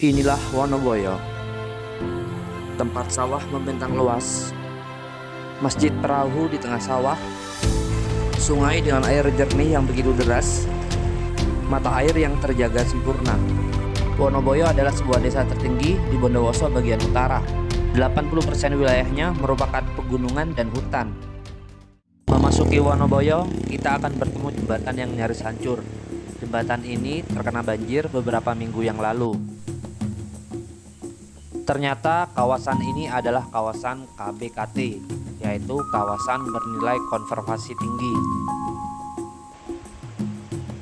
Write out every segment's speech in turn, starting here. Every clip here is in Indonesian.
Inilah Wonoboyo, tempat sawah membentang luas, masjid perahu di tengah sawah, sungai dengan air jernih yang begitu deras, mata air yang terjaga sempurna. Wonoboyo adalah sebuah desa tertinggi di Bondowoso bagian utara. 80% wilayahnya merupakan pegunungan dan hutan. Memasuki Wonoboyo, kita akan bertemu jembatan yang nyaris hancur. Jembatan ini terkena banjir beberapa minggu yang lalu. Ternyata kawasan ini adalah kawasan KBKT, yaitu kawasan bernilai konservasi tinggi.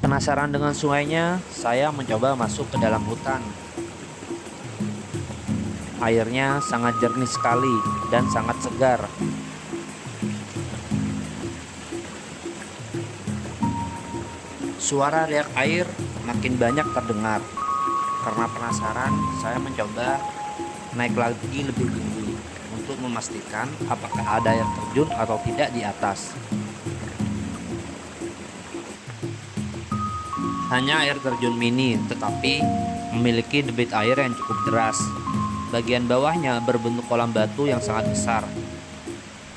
Penasaran dengan sungainya, saya mencoba masuk ke dalam hutan. Airnya sangat jernih sekali dan sangat segar. Suara riak air makin banyak terdengar. Karena penasaran, saya mencoba naik lagi lebih tinggi untuk memastikan apakah ada air terjun atau tidak di atas. Hanya air terjun mini, tetapi memiliki debit air yang cukup deras. Bagian bawahnya berbentuk kolam batu yang sangat besar.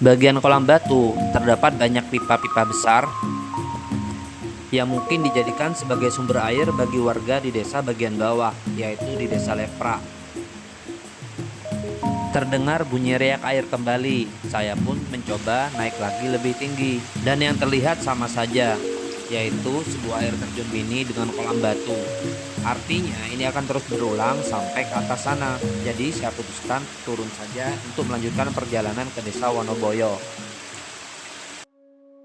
Bagian kolam batu terdapat banyak pipa-pipa besar yang mungkin dijadikan sebagai sumber air bagi warga di desa bagian bawah, yaitu di desa Lepra. Terdengar bunyi riak air kembali. Saya pun mencoba naik lagi lebih tinggi, dan yang terlihat sama saja, yaitu sebuah air terjun mini dengan kolam batu. Artinya ini akan terus berulang sampai ke atas sana. Jadi saya putuskan turun saja untuk melanjutkan perjalanan ke desa Wonoboyo.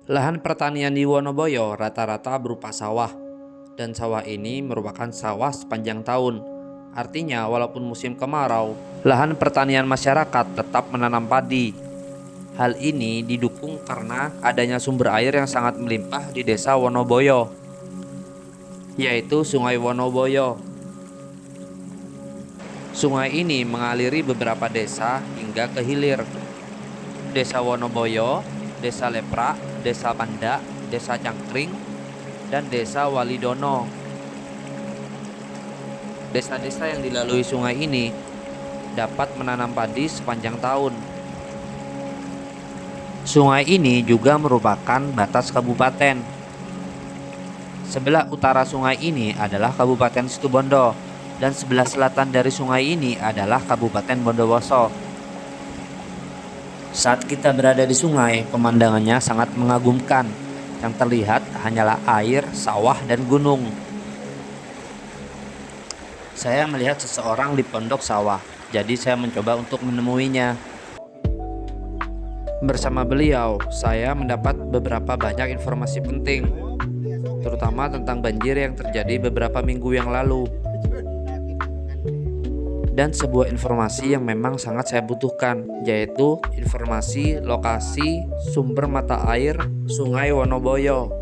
Lahan pertanian di Wonoboyo rata-rata berupa sawah, dan sawah ini merupakan sawah sepanjang tahun. Artinya walaupun musim kemarau, lahan pertanian masyarakat tetap menanam padi. Hal ini didukung karena adanya sumber air yang sangat melimpah di desa Wonoboyo, yaitu Sungai Wonoboyo. Sungai ini mengaliri beberapa desa hingga ke hilir. Desa Wonoboyo, Desa Lepra, Desa Panda, Desa Cangkring, dan Desa Walidono. Desa-desa yang dilalui sungai ini dapat menanam padi sepanjang tahun. Sungai ini juga merupakan batas kabupaten. Sebelah utara sungai ini adalah Kabupaten Situbondo, dan sebelah selatan dari sungai ini adalah Kabupaten Bondowoso. Saat kita berada di sungai, pemandangannya sangat mengagumkan. Yang terlihat hanyalah air, sawah, dan gunung. Saya melihat seseorang di pondok sawah, jadi saya mencoba untuk menemuinya. Bersama beliau, saya mendapat beberapa banyak informasi penting, terutama tentang banjir yang terjadi beberapa minggu yang lalu. Dan sebuah informasi yang memang sangat saya butuhkan, yaitu informasi lokasi sumber mata air Sungai Wonoboyo.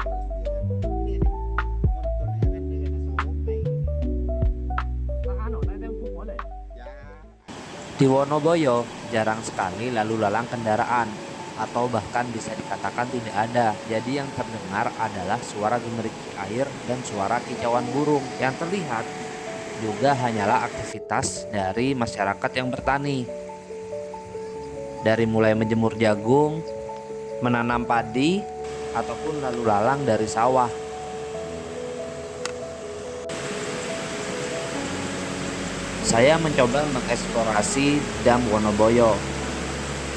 Di Wonoboyo jarang sekali lalu lalang kendaraan, atau bahkan bisa dikatakan tidak ada. Jadi yang terdengar adalah suara gemericik air dan suara kicauan burung. Yang terlihat juga hanyalah aktivitas dari masyarakat yang bertani. Dari mulai menjemur jagung, menanam padi, ataupun lalu lalang dari sawah. Saya mencoba mengeksplorasi Dam Wonoboyo.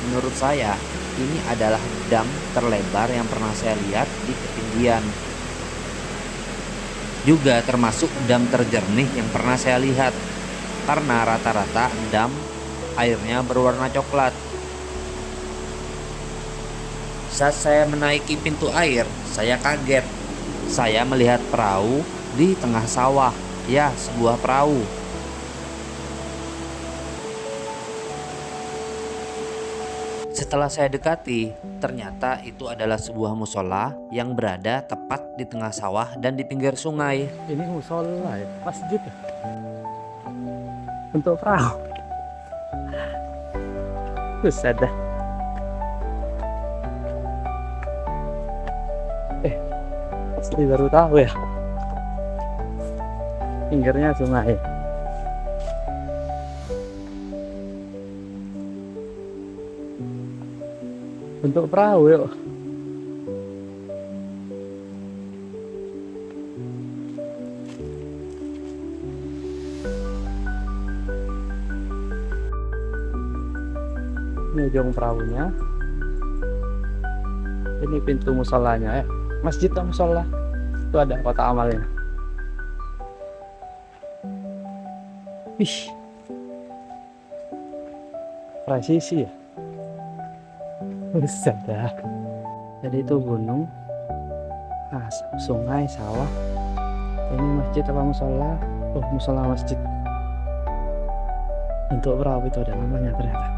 Menurut saya, ini adalah dam terlebar yang pernah saya lihat di ketinggian. Juga termasuk dam terjernih yang pernah saya lihat, karena rata-rata dam airnya berwarna coklat. Saat saya menaiki pintu air, saya kaget. Saya melihat perahu di tengah sawah. Ya, sebuah perahu. Setelah saya dekati, ternyata itu adalah sebuah musola yang berada tepat di tengah sawah dan di pinggir sungai. Ini musola ya, masjid ya? Untuk perahu. Buset dah. Asli baru tahu ya. Pinggirnya sungai. Bentuk perahu yuk. Ini ujung perahunya. Ini pintu musolanya ya. Masjid atau musola. Itu ada kota amalnya. Wih. Presisi ya. Buset dah. Jadi itu gunung, nah, sungai, sawah. Ini masjid apa musola? Oh, musola masjid. Untuk perahu itu ada namanya ternyata.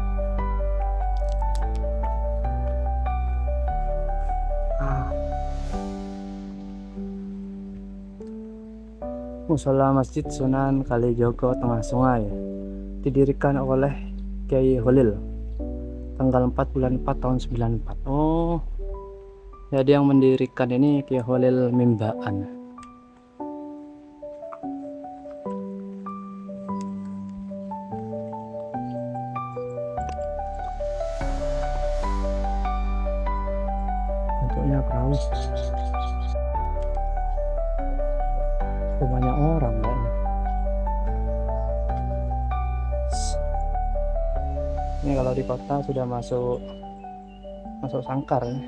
Musola Masjid Sunan Kalijogo Tengah Sungai didirikan oleh Kiai Holil tanggal 4 bulan 4 tahun 94. Oh, jadi yang mendirikan ini Kiai Holil Mimbaan. Bentuknya perahu. Banyak orang kayaknya. Ini kalau di kota sudah masuk sangkar ya.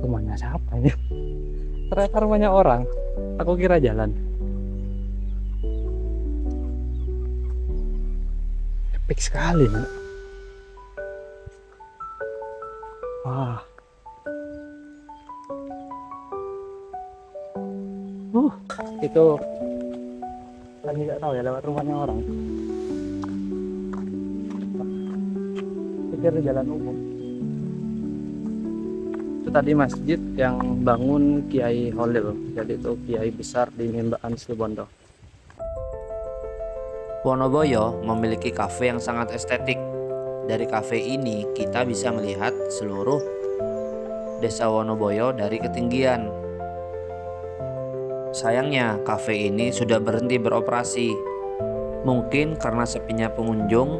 Rumahnya siapa ini? Ternyata rumahnya orang. Aku kira jalan. Epic sekali nih. Wah. Itu tadi nggak tahu ya lewat rumahnya orang. Pikir jalan umum. Itu tadi masjid yang bangun Kiai Holil. Jadi itu kiai besar di Mimbaan Situbondo. Wonoboyo memiliki kafe yang sangat estetik. Dari kafe ini kita bisa melihat seluruh desa Wonoboyo dari ketinggian. Sayangnya kafe ini sudah berhenti beroperasi. Mungkin karena sepinya pengunjung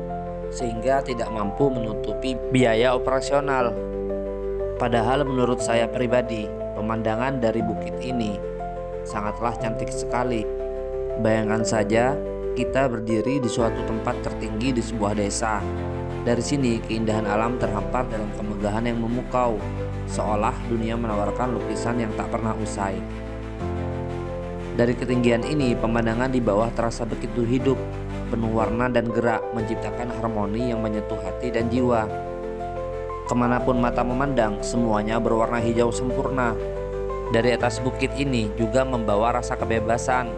sehingga tidak mampu menutupi biaya operasional. Padahal menurut saya pribadi, pemandangan dari bukit ini sangatlah cantik sekali. Bayangkan saja kita berdiri di suatu tempat tertinggi di sebuah desa. Dari sini keindahan alam terhampar dalam kemegahan yang memukau, seolah dunia menawarkan lukisan yang tak pernah usai. Dari ketinggian ini, pemandangan di bawah terasa begitu hidup, penuh warna dan gerak, menciptakan harmoni yang menyentuh hati dan jiwa. Kemanapun mata memandang, semuanya berwarna hijau sempurna. Dari atas bukit ini juga membawa rasa kebebasan,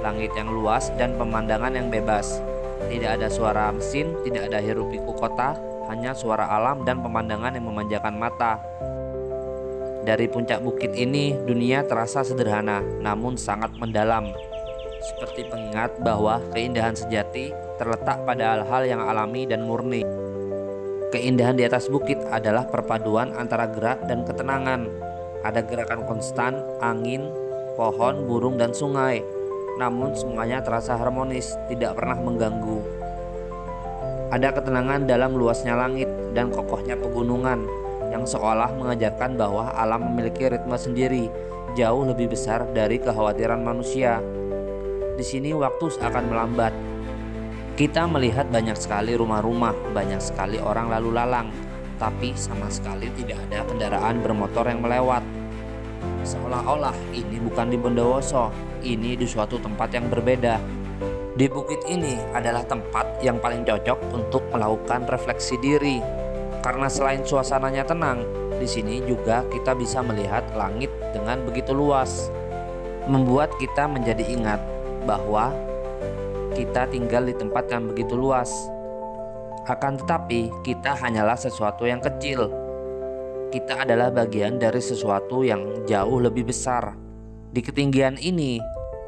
langit yang luas dan pemandangan yang bebas. Tidak ada suara mesin, tidak ada hiruk pikuk kota, hanya suara alam dan pemandangan yang memanjakan mata. Dari puncak bukit ini, dunia terasa sederhana namun sangat mendalam. Seperti pengingat bahwa keindahan sejati terletak pada hal-hal yang alami dan murni. Keindahan di atas bukit adalah perpaduan antara gerak dan ketenangan. Ada gerakan konstan, angin, pohon, burung, dan sungai. Namun semuanya terasa harmonis, tidak pernah mengganggu. Ada ketenangan dalam luasnya langit dan kokohnya pegunungan yang seolah mengajarkan bahwa alam memiliki ritme sendiri, jauh lebih besar dari kekhawatiran manusia. Di sini waktu seakan melambat. Kita melihat banyak sekali rumah-rumah, banyak sekali orang lalu lalang, tapi sama sekali tidak ada kendaraan bermotor yang melewat. Seolah-olah ini bukan di Bondowoso, ini di suatu tempat yang berbeda. Di bukit ini adalah tempat yang paling cocok untuk melakukan refleksi diri. Karena selain suasananya tenang, di sini juga kita bisa melihat langit dengan begitu luas. Membuat kita menjadi ingat bahwa kita tinggal di tempat yang begitu luas. Akan tetapi, kita hanyalah sesuatu yang kecil. Kita adalah bagian dari sesuatu yang jauh lebih besar. Di ketinggian ini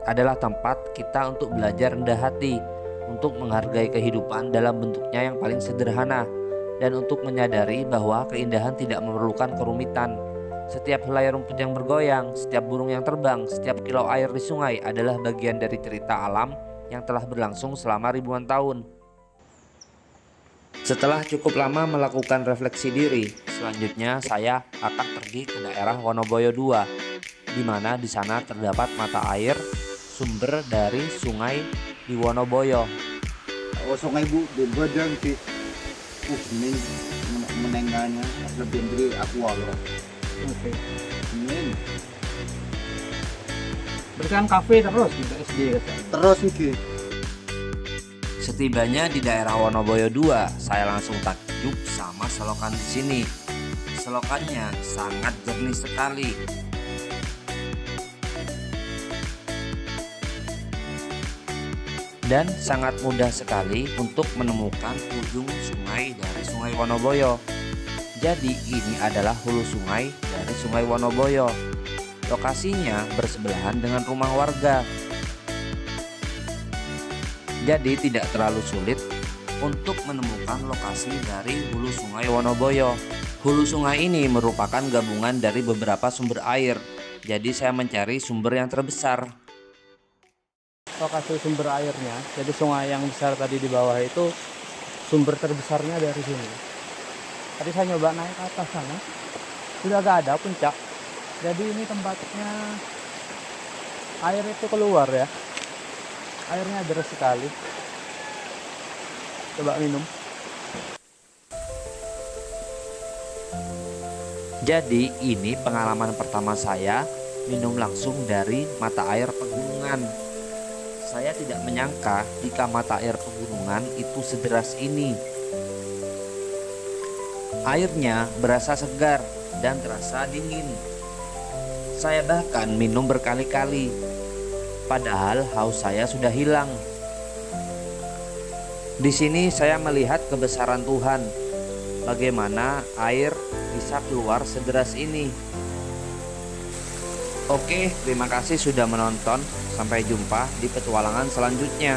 adalah tempat kita untuk belajar rendah hati, untuk menghargai kehidupan dalam bentuknya yang paling sederhana, dan untuk menyadari bahwa keindahan tidak memerlukan kerumitan. Setiap helai rumput yang bergoyang, setiap burung yang terbang, setiap kilau air di sungai adalah bagian dari cerita alam yang telah berlangsung selama ribuan tahun. Setelah cukup lama melakukan refleksi diri, selanjutnya saya akan pergi ke daerah Wonoboyo II, di mana di sana terdapat mata air sumber dari sungai di Wonoboyo. Oh, sungai Bu, di badan ki. Ini menengahnya lebih dari aqua loh. Oke. Ini Berarti kan kafe terus di SD katanya. terus iki. Setibanya di daerah Wonoboyo II, saya langsung takjub sama selokan di sini. Selokannya sangat jernih sekali. Dan sangat mudah sekali untuk menemukan ujung sungai dari Sungai Wonoboyo. Jadi ini adalah hulu sungai dari Sungai Wonoboyo. Lokasinya bersebelahan dengan rumah warga. Jadi tidak terlalu sulit untuk menemukan lokasi dari hulu Sungai Wonoboyo. Hulu sungai ini merupakan gabungan dari beberapa sumber air. Jadi saya mencari sumber yang terbesar. Lokasi sumber airnya, jadi sungai yang besar tadi di bawah itu sumber terbesarnya dari sini. Tadi saya nyoba naik ke atas sana, sudah gak ada puncak. Jadi ini tempatnya air itu keluar ya, airnya deras sekali. Coba minum. Jadi ini pengalaman pertama saya minum langsung dari mata air pegunungan. Saya tidak menyangka jika mata air pegunungan itu sederas ini. Airnya berasa segar dan terasa dingin. Saya bahkan minum berkali-kali, padahal haus saya sudah hilang. Di sini saya melihat kebesaran Tuhan, bagaimana air bisa keluar sederas ini. Oke, terima kasih sudah menonton. Sampai jumpa di petualangan selanjutnya.